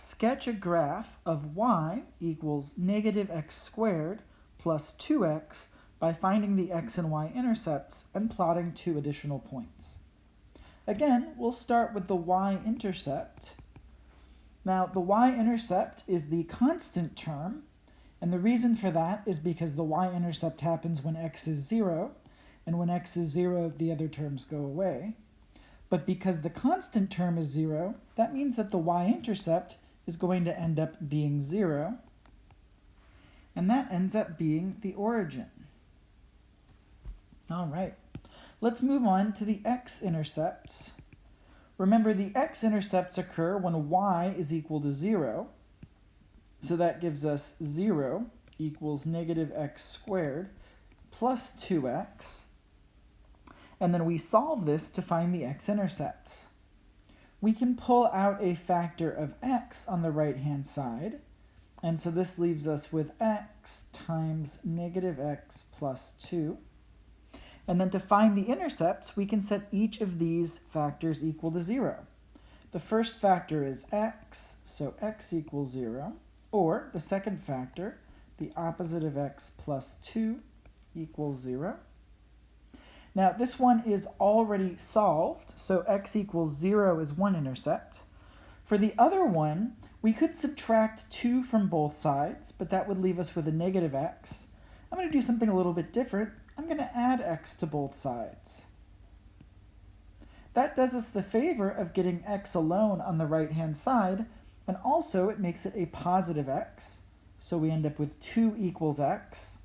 sketch a graph of y equals negative x squared plus 2x by finding the x and y intercepts and plotting two additional points. Again, we'll start with the y-intercept. Now, the y-intercept is the constant term, and the reason for that is because the y-intercept happens when x is 0, and when x is 0, the other terms go away. But because the constant term is 0, that means that the y-intercept is going to end up being 0, and that ends up being the origin. All right, let's move on to the x-intercepts. Remember, the x-intercepts occur when y is equal to 0, so that gives us 0 equals negative x squared plus 2x. And then we solve this to find the x-intercepts. We can pull out a factor of x on the right-hand side, and so this leaves us with x times negative x plus 2. And then to find the intercepts, we can set each of these factors equal to 0. The first factor is x, so x equals 0. Or the second factor, the opposite of x plus 2 equals 0. Now this one is already solved, so x equals 0 is one intercept. For the other one, we could subtract 2 from both sides, but that would leave us with a negative x. I'm going to do something a little bit different. I'm going to add x to both sides. That does us the favor of getting x alone on the right-hand side, and also it makes it a positive x, so we end up with 2 equals x.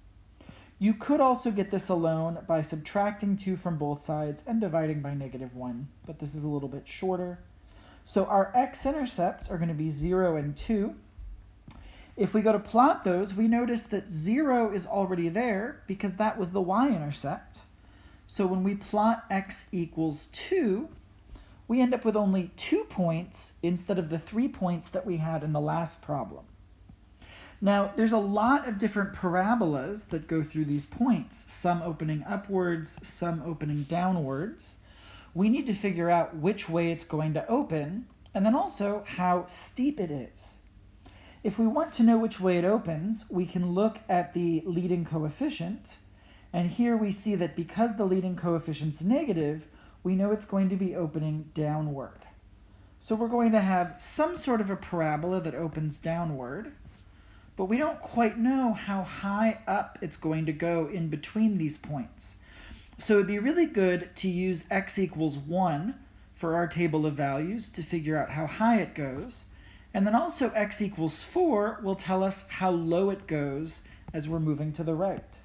You could also get this alone by subtracting 2 from both sides and dividing by negative 1, but this is a little bit shorter. So our x-intercepts are going to be 0 and 2. If we go to plot those, we notice that 0 is already there because that was the y-intercept. So when we plot x equals 2, we end up with only 2 points instead of the 3 points that we had in the last problem. Now, there's a lot of different parabolas that go through these points, some opening upwards, some opening downwards. We need to figure out which way it's going to open, and then also how steep it is. If we want to know which way it opens, we can look at the leading coefficient, and here we see that because the leading coefficient's negative, we know it's going to be opening downward. So we're going to have some sort of a parabola that opens downward, but we don't quite know how high up it's going to go in between these points. So it'd be really good to use x equals 1 for our table of values to figure out how high it goes, and then also x equals 4 will tell us how low it goes as we're moving to the right.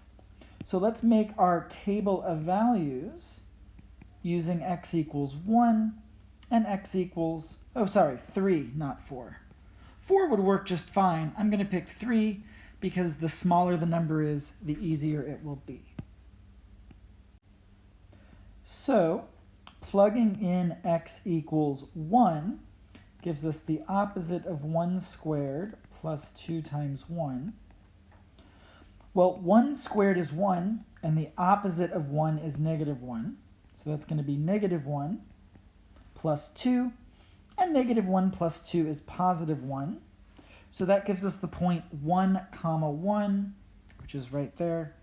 So let's make our table of values using x equals 1 and x equals, 3, not 4. 4 would work just fine. I'm going to pick 3 because the smaller the number is, the easier it will be. So plugging in x equals 1 gives us the opposite of 1 squared plus 2 times 1. Well, 1 squared is 1, and the opposite of 1 is negative 1. So that's going to be negative 1 plus 2, and negative 1 plus 2 is positive 1. So that gives us the point 1, 1, which is right there.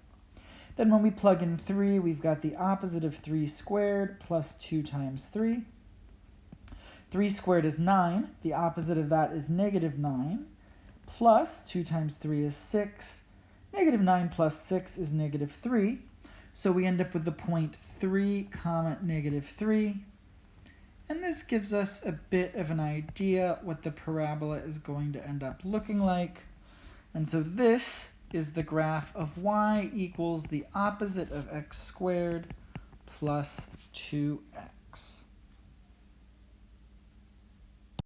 Then when we plug in 3, we've got the opposite of 3 squared plus 2 times 3. 3 squared is 9. The opposite of that is negative 9. Plus 2 times 3 is 6. Negative 9 plus 6 is negative 3. So we end up with the point 3, negative 3. And this gives us a bit of an idea what the parabola is going to end up looking like. And so this is the graph of y equals the opposite of x squared plus 2x.